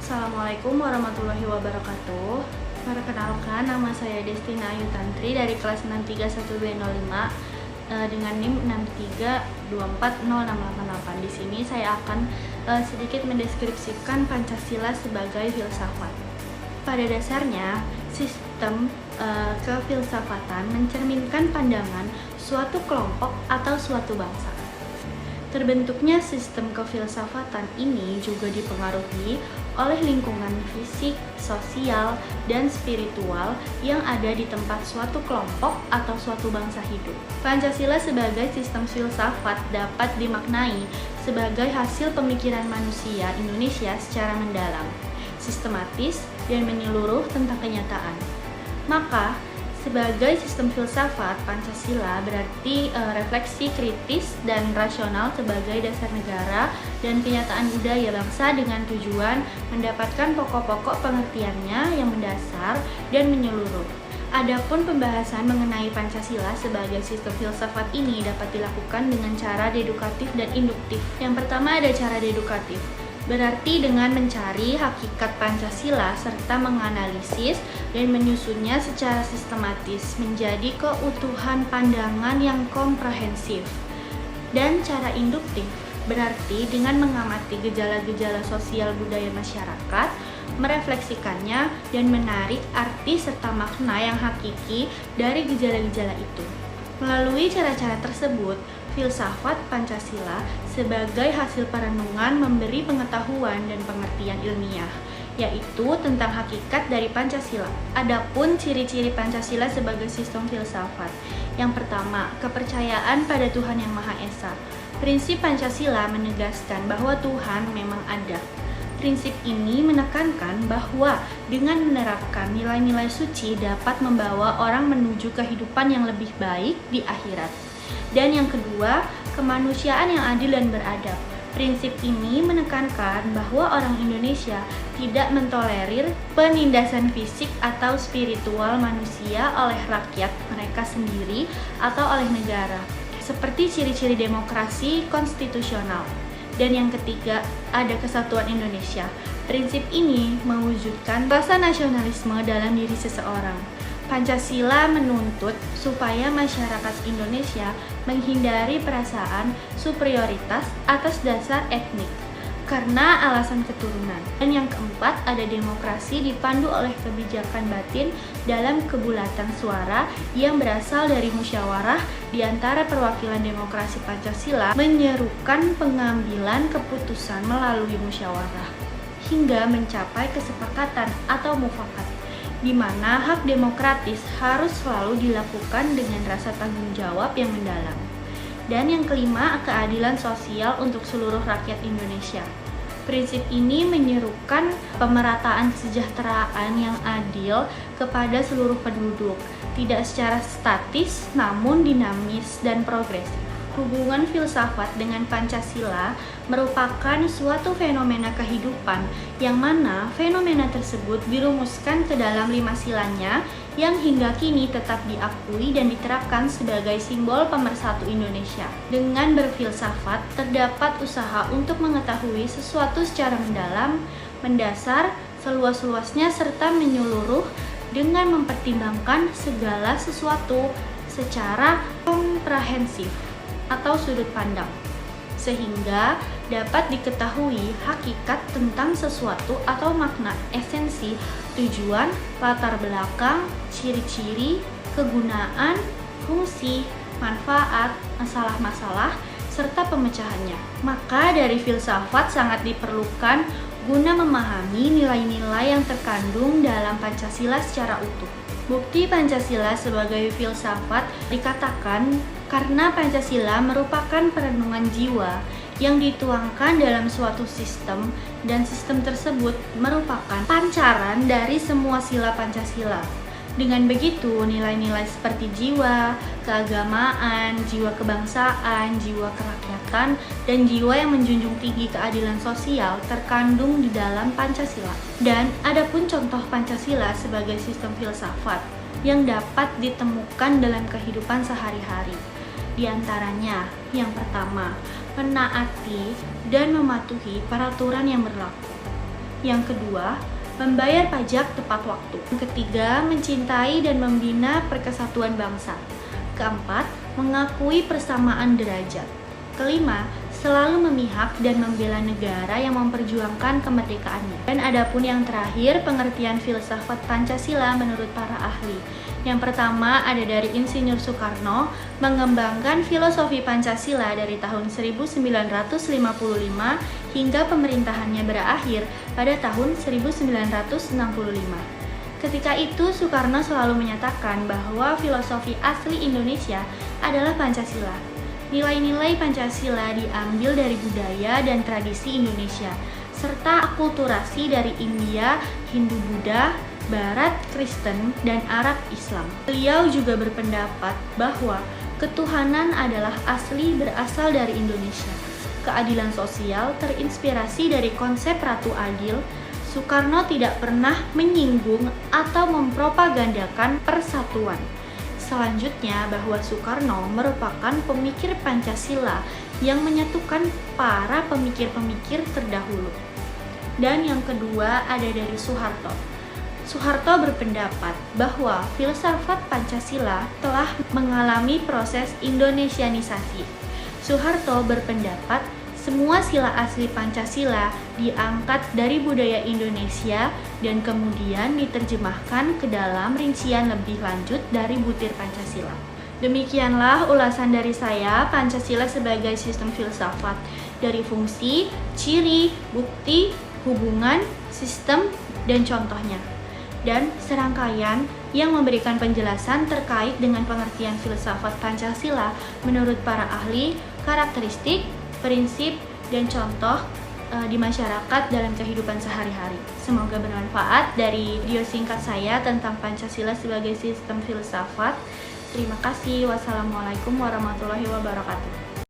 Assalamualaikum warahmatullahi wabarakatuh. Perkenalkan, nama saya Destina Ayu Tantri dari kelas 631B05 dengan NIM 6324068. Di sini saya akan sedikit mendeskripsikan Pancasila sebagai filsafat. Pada dasarnya, sistem kefilsafatan mencerminkan pandangan suatu kelompok atau suatu bangsa. Terbentuknya sistem kefilsafatan ini juga dipengaruhi oleh lingkungan fisik, sosial, dan spiritual yang ada di tempat suatu kelompok atau suatu bangsa hidup. Pancasila sebagai sistem filsafat dapat dimaknai sebagai hasil pemikiran manusia Indonesia secara mendalam, sistematis, dan menyeluruh tentang kenyataan. Maka, sebagai sistem filsafat, Pancasila berarti refleksi kritis dan rasional sebagai dasar negara dan kenyataan budaya bangsa dengan tujuan mendapatkan pokok-pokok pengertiannya yang mendasar dan menyeluruh. Adapun pembahasan mengenai Pancasila sebagai sistem filsafat ini dapat dilakukan dengan cara dedukatif dan induktif. Yang pertama ada cara dedukatif. Berarti dengan mencari hakikat Pancasila serta menganalisis dan menyusunnya secara sistematis menjadi keutuhan pandangan yang komprehensif. Dan cara induktif berarti dengan mengamati gejala-gejala sosial budaya masyarakat, merefleksikannya dan menarik arti serta makna yang hakiki dari gejala-gejala itu. Melalui cara-cara tersebut, filsafat Pancasila sebagai hasil perenungan memberi pengetahuan dan pengertian ilmiah, yaitu tentang hakikat dari Pancasila. Adapun ciri-ciri Pancasila sebagai sistem filsafat. Yang pertama, kepercayaan pada Tuhan Yang Maha Esa. Prinsip Pancasila menegaskan bahwa Tuhan memang ada. Prinsip ini menekankan bahwa dengan menerapkan nilai-nilai suci dapat membawa orang menuju kehidupan yang lebih baik di akhirat. Dan yang kedua, kemanusiaan yang adil dan beradab. Prinsip ini menekankan bahwa orang Indonesia tidak mentolerir penindasan fisik atau spiritual manusia oleh rakyat mereka sendiri atau oleh negara, seperti ciri-ciri demokrasi konstitusional. Dan yang ketiga, ada kesatuan Indonesia. Prinsip ini mewujudkan rasa nasionalisme dalam diri seseorang. Pancasila menuntut supaya masyarakat Indonesia menghindari perasaan superioritas atas dasar etnik karena alasan keturunan. Dan yang keempat, ada demokrasi dipandu oleh kebijakan batin dalam kebulatan suara yang berasal dari musyawarah di antara perwakilan demokrasi Pancasila menyerukan pengambilan keputusan melalui musyawarah hingga mencapai kesepakatan atau mufakat, di mana hak demokratis harus selalu dilakukan dengan rasa tanggung jawab yang mendalam. Dan yang kelima, keadilan sosial untuk seluruh rakyat Indonesia. Prinsip ini menyerukan pemerataan kesejahteraan yang adil kepada seluruh penduduk, tidak secara statis namun dinamis dan progresif. Hubungan filsafat dengan Pancasila merupakan suatu fenomena kehidupan yang mana fenomena tersebut dirumuskan ke dalam 5 silanya yang hingga kini tetap diakui dan diterapkan sebagai simbol pemersatu Indonesia. Dengan berfilsafat, terdapat usaha untuk mengetahui sesuatu secara mendalam, mendasar, seluas-luasnya serta menyeluruh dengan mempertimbangkan segala sesuatu secara komprehensif atau sudut pandang, sehingga dapat diketahui hakikat tentang sesuatu atau makna esensi, tujuan, latar belakang, ciri-ciri, kegunaan, fungsi, manfaat, masalah-masalah, serta pemecahannya. Maka dari filsafat sangat diperlukan guna memahami nilai-nilai yang terkandung dalam Pancasila secara utuh. Bukti Pancasila sebagai filsafat dikatakan karena Pancasila merupakan perenungan jiwa yang dituangkan dalam suatu sistem, dan sistem tersebut merupakan pancaran dari semua sila Pancasila. Dengan begitu, nilai-nilai seperti jiwa, keagamaan, jiwa kebangsaan, jiwa kerakyatan, dan jiwa yang menjunjung tinggi keadilan sosial terkandung di dalam Pancasila. Dan adapun contoh Pancasila sebagai sistem filsafat yang dapat ditemukan dalam kehidupan sehari-hari. Di antaranya, yang pertama, menaati dan mematuhi peraturan yang berlaku. Yang kedua, membayar pajak tepat waktu. Yang ketiga, mencintai dan membina persatuan bangsa. Keempat, mengakui persamaan derajat. Kelima, selalu memihak dan membela negara yang memperjuangkan kemerdekaannya. Dan adapun yang terakhir, pengertian filsafat Pancasila menurut para ahli. Yang pertama ada dari Insinyur Soekarno, mengembangkan filosofi Pancasila dari tahun 1955 hingga pemerintahannya berakhir pada tahun 1965. Ketika itu, Soekarno selalu menyatakan bahwa filosofi asli Indonesia adalah Pancasila. Nilai-nilai Pancasila diambil dari budaya dan tradisi Indonesia, serta akulturasi dari India, Hindu-Buddha, Barat, Kristen, dan Arab Islam. Beliau juga berpendapat bahwa ketuhanan adalah asli berasal dari Indonesia. Keadilan sosial terinspirasi dari konsep Ratu Adil. Soekarno tidak pernah menyinggung atau mempropagandakan persatuan. Selanjutnya, bahwa Soekarno merupakan pemikir Pancasila yang menyatukan para pemikir-pemikir terdahulu. Dan yang kedua ada dari Soeharto. Soeharto berpendapat bahwa filsafat Pancasila telah mengalami proses Indonesianisasi. Soeharto berpendapat semua sila asli Pancasila diangkat dari budaya Indonesia dan kemudian diterjemahkan ke dalam rincian lebih lanjut dari butir Pancasila. Demikianlah ulasan dari saya Pancasila sebagai sistem filsafat, dari fungsi, ciri, bukti, hubungan, sistem, dan contohnya. Dan serangkaian yang memberikan penjelasan terkait dengan pengertian filsafat Pancasila menurut para ahli, karakteristik, prinsip, dan contoh di masyarakat dalam kehidupan sehari-hari. Semoga bermanfaat dari video singkat saya tentang Pancasila sebagai sistem filsafat. Terima kasih. Wassalamualaikum warahmatullahi wabarakatuh.